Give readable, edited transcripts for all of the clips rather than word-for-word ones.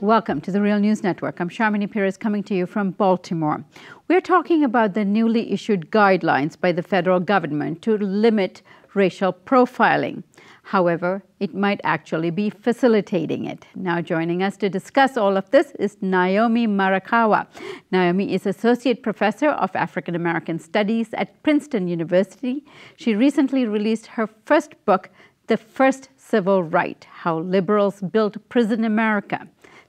Welcome to the Real News Network. I'm Sharmini Peries coming to you from Baltimore. We're talking about the newly issued guidelines by the federal government to limit racial profiling. However, it might actually be facilitating it. Now joining us to discuss all of this is Naomi Murakawa. Naomi is Associate Professor of African American Studies at Princeton University. She recently released her first book, The First Civil Right: How Liberals Built Prison America.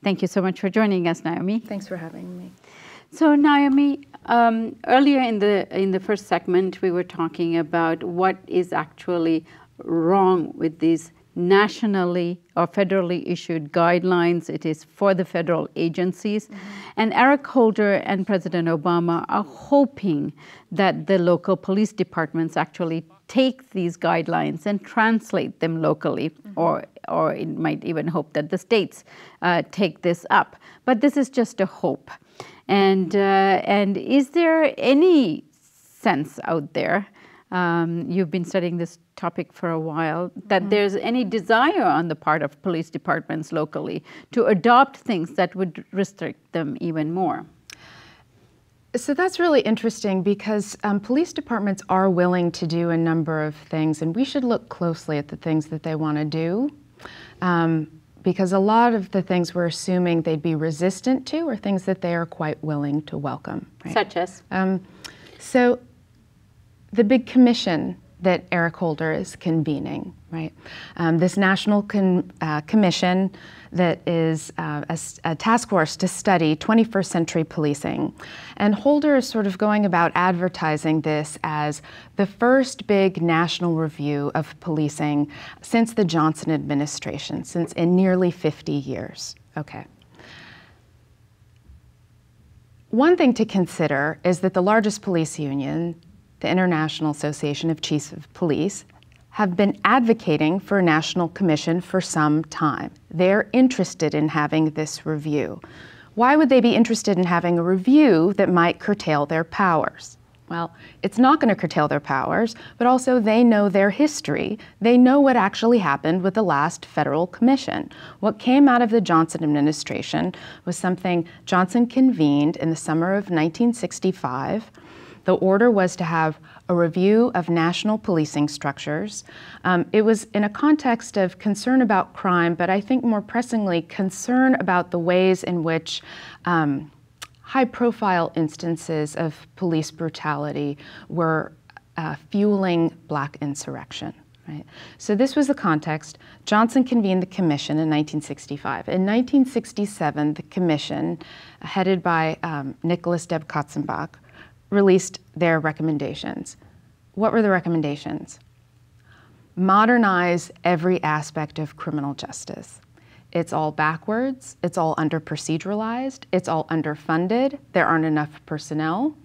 Thank you so much for joining us, Naomi. Thanks for having me. So, Naomi, earlier in the first segment, we were talking about what is actually wrong with these nationally or federally issued guidelines. It is for the federal agencies. And Eric Holder and President Obama are hoping that the local police departments actually take these guidelines and translate them locally, or it might even hope that the states take this up. But this is just a hope. And is there any sense out there, you've been studying this topic for a while, that there's any desire on the part of police departments locally to adopt things that would restrict them even more? So that's really interesting because police departments are willing to do a number of things, and we should look closely at the things that they want to do. Because a lot of the things we're assuming they'd be resistant to are things that they are quite willing to welcome. Right? Such as? So the big commission that Eric Holder is convening, right? This national commission that is a task force to study 21st century policing. And Holder is sort of going about advertising this as the first big national review of policing since the Johnson administration, since in nearly 50 years. Okay. One thing to consider is that the largest police union, the International Association of Chiefs of Police, have been advocating for a national commission for some time. They're interested in having this review. Why would they be interested in having a review that might curtail their powers? Well, it's not going to curtail their powers, but also they know their history. They know what actually happened with the last federal commission. What came out of the Johnson administration was something Johnson convened in the summer of 1965. The order was to have a review of national policing structures. It was in a context of concern about crime, but I think more pressingly, concern about the ways in which high-profile instances of police brutality were fueling Black insurrection. Right? So this was the context. Johnson convened the commission in 1965. In 1967, the commission, headed by Nicholas Deb Katzenbach, released their recommendations. What were the recommendations? Modernize every aspect of criminal justice. It's all backwards, it's all under-proceduralized, it's all underfunded, there aren't enough personnel.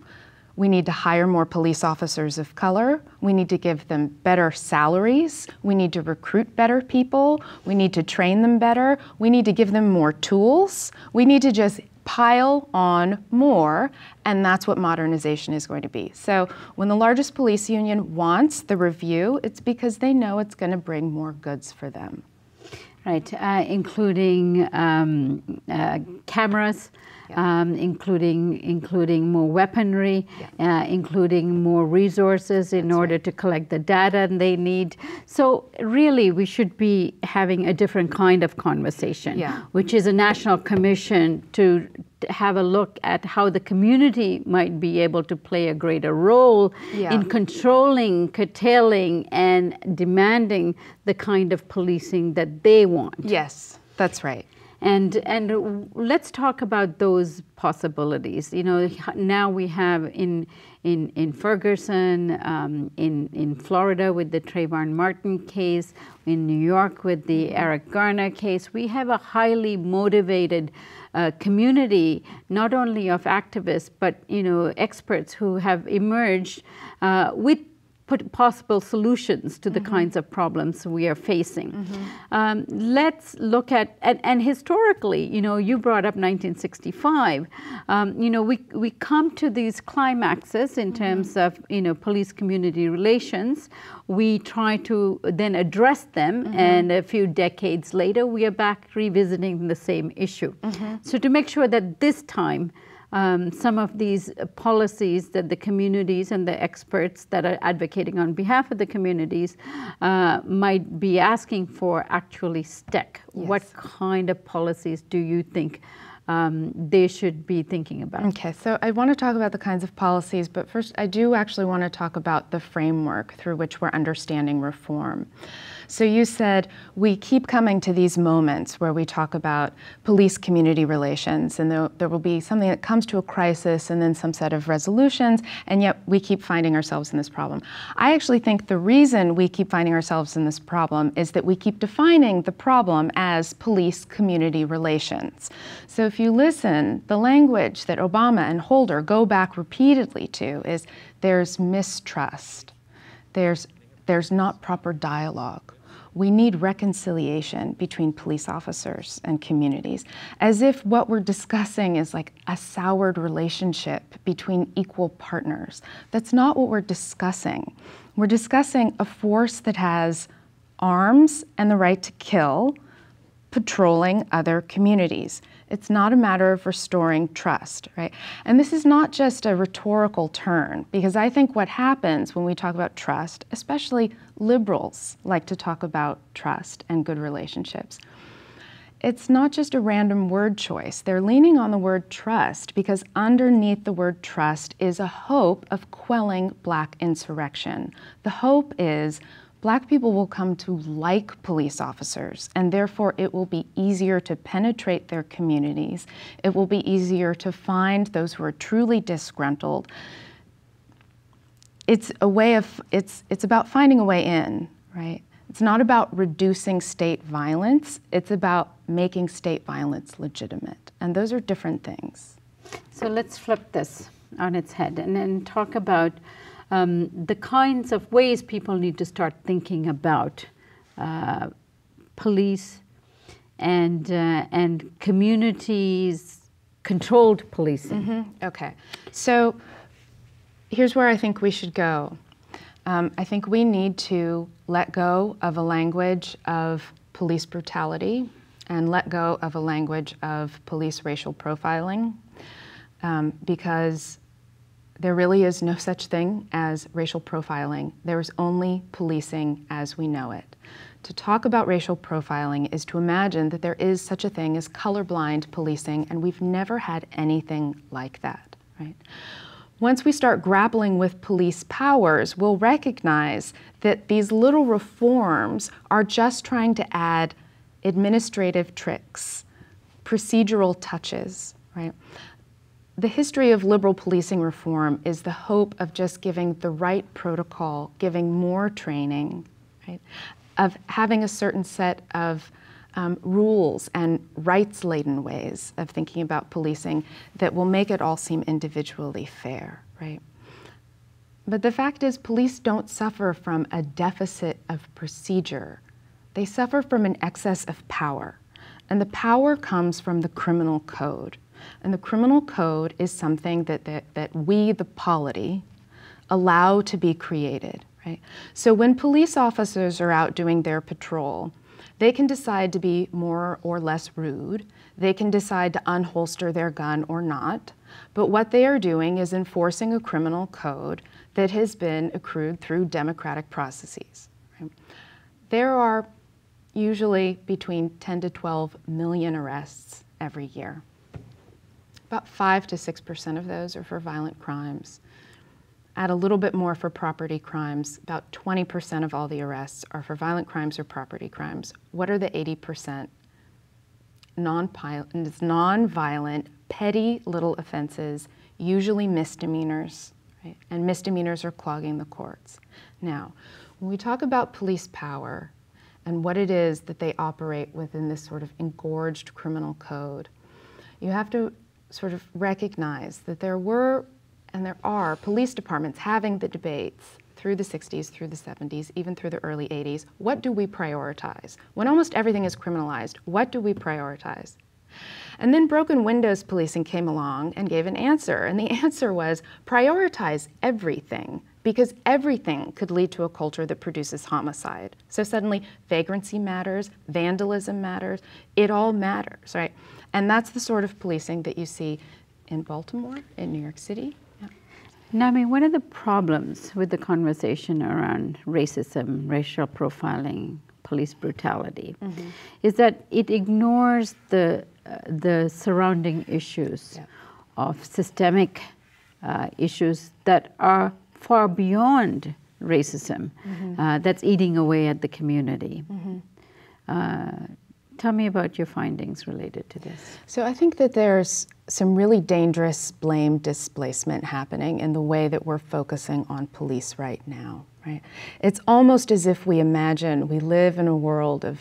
We need to hire more police officers of color. We need to give them better salaries. We need to recruit better people. We need to train them better. We need to give them more tools. We need to just pile on more, and that's what modernization is going to be. So when the largest police union wants the review, it's because they know it's going to bring more goods for them. Right, including cameras, including more weaponry, including more resources in order to collect the data they need. So really, we should be having a different kind of conversation, which is a national commission to have a look at how the community might be able to play a greater role in controlling, curtailing, and demanding the kind of policing that they want. Yes, that's right. And let's talk about those possibilities. You know, now we have in Ferguson, in Florida with the Trayvon Martin case, in New York with the Eric Garner case, we have a highly motivated community, not only of activists, but, you know, experts who have emerged with possible solutions to the kinds of problems we are facing. Let's look at, and historically, you brought up 1965, we come to these climaxes in terms of, police community relations. We try to then address them, and a few decades later, we are back revisiting the same issue. So to make sure that this time, some of these policies that the communities and the experts that are advocating on behalf of the communities might be asking for actually stick. Yes. What kind of policies do you think they should be thinking about? Okay, so I want to talk about the kinds of policies, but first I do actually want to talk about the framework through which we're understanding reform. So you said we keep coming to these moments where we talk about police-community relations, and there will be something that comes to a crisis and then some set of resolutions, and yet we keep finding ourselves in this problem. I actually think the reason we keep finding ourselves in this problem is that we keep defining the problem as police-community relations. So if you listen, the language that Obama and Holder go back repeatedly to is there's mistrust, there's not proper dialogue. We need reconciliation between police officers and communities, as if what we're discussing is like a soured relationship between equal partners. That's not what we're discussing. We're discussing a force that has arms and the right to kill, patrolling other communities. It's not a matter of restoring trust, right? And this is not just a rhetorical turn, because I think what happens when we talk about trust, especially liberals like to talk about trust and good relationships, it's not just a random word choice. They're leaning on the word trust because underneath the word trust is a hope of quelling Black insurrection. The hope is Black people will come to like police officers, and therefore it will be easier to penetrate their communities. It will be easier to find those who are truly disgruntled. It's about finding a way in, right? It's not about reducing state violence. It's about making state violence legitimate. And those are different things. So let's flip this on its head and then talk about the kinds of ways people need to start thinking about police and communities controlled policing. Okay, so here's where I think we should go. I think we need to let go of a language of police brutality and let go of a language of police racial profiling, because there really is no such thing as racial profiling. There is only policing as we know it. To talk about racial profiling is to imagine that there is such a thing as colorblind policing, and we've never had anything like that, right? Once we start grappling with police powers, we'll recognize that these little reforms are just trying to add administrative tricks, procedural touches, right? The history of liberal policing reform is the hope of just giving the right protocol, giving more training, right? Of having a certain set of rules and rights-laden ways of thinking about policing that will make it all seem individually fair, right? But the fact is, police don't suffer from a deficit of procedure. They suffer from an excess of power. And the power comes from the criminal code. And the criminal code is something that we, the polity, allow to be created, right? So when police officers are out doing their patrol, they can decide to be more or less rude. They can decide to unholster their gun or not. But what they are doing is enforcing a criminal code that has been accrued through democratic processes, right? There are usually between 10 to 12 million arrests every year. About 5 to 6% of those are for violent crimes. Add a little bit more for property crimes. About 20% of all the arrests are for violent crimes or property crimes. What are the 80%? Non-violent, petty little offenses, usually misdemeanors, right? And misdemeanors are clogging the courts. Now, when we talk about police power and what it is that they operate within this sort of engorged criminal code, you have to sort of recognize that there were and there are police departments having the debates through the 60s, through the 70s, even through the early 80s. What do we prioritize? When almost everything is criminalized, what do we prioritize? And then broken windows policing came along and gave an answer, and the answer was prioritize everything, because everything could lead to a culture that produces homicide. So suddenly vagrancy matters, vandalism matters, it all matters, right? And that's the sort of policing that you see in Baltimore, in New York City. Yeah. Naomi, one of the problems with the conversation around racism, racial profiling, police brutality, is that it ignores the surrounding issues of systemic issues that are far beyond racism, that's eating away at the community. Tell me about your findings related to this. So I think that there's some really dangerous blame displacement happening in the way that we're focusing on police right now, right? It's almost as if we imagine we live in a world of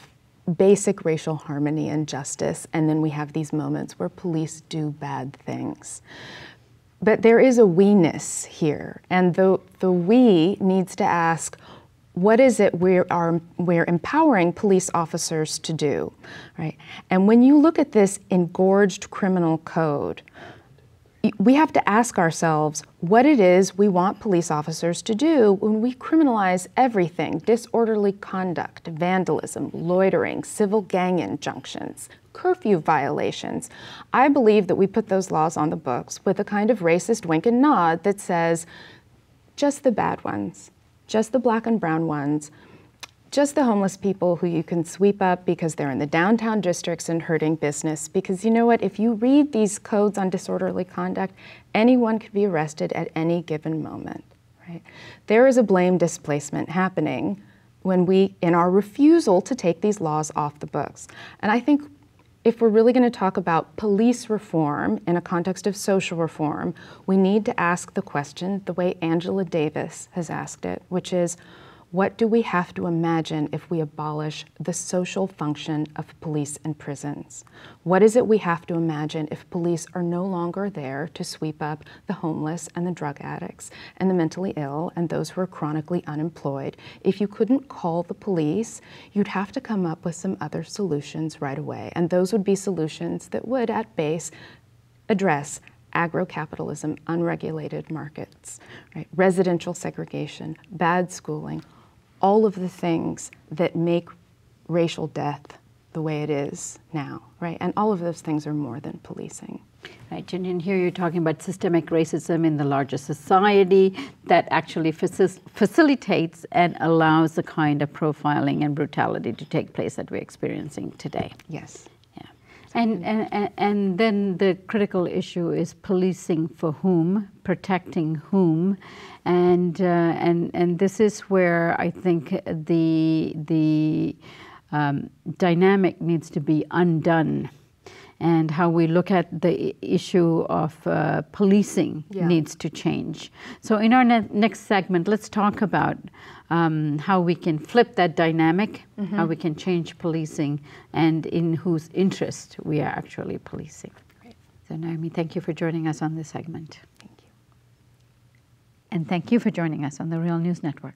basic racial harmony and justice, and then we have these moments where police do bad things. But there is a we-ness here, and the we needs to ask, what is it we're empowering police officers to do, right? And when you look at this engorged criminal code, we have to ask ourselves what it is we want police officers to do when we criminalize everything: disorderly conduct, vandalism, loitering, civil gang injunctions, curfew violations. I believe that we put those laws on the books with a kind of racist wink and nod that says, just the bad ones, just the black and brown ones, just the homeless people who you can sweep up because they're in the downtown districts and hurting business. Because you know what, if you read these codes on disorderly conduct, anyone could be arrested at any given moment, right? There is a blame displacement happening when in our refusal to take these laws off the books. And I think if we're really going to talk about police reform in a context of social reform, we need to ask the question the way Angela Davis has asked it, which is, what do we have to imagine if we abolish the social function of police and prisons? What is it we have to imagine if police are no longer there to sweep up the homeless and the drug addicts and the mentally ill and those who are chronically unemployed? If you couldn't call the police, you'd have to come up with some other solutions right away. And those would be solutions that would, at base, address agro-capitalism, unregulated markets, right? Residential segregation, bad schooling, all of the things that make racial death the way it is now, right? And all of those things are more than policing. Right, and here you're talking about systemic racism in the larger society that actually facilitates and allows the kind of profiling and brutality to take place that we're experiencing today. Yes. And then the critical issue is policing for whom, protecting whom, and this is where I think the dynamic needs to be undone, and how we look at the issue of policing needs to change. So in our next segment, let's talk about how we can flip that dynamic, how we can change policing, and in whose interest we are actually policing. Great. So Naomi, thank you for joining us on this segment. Thank you. And thank you for joining us on the Real News Network.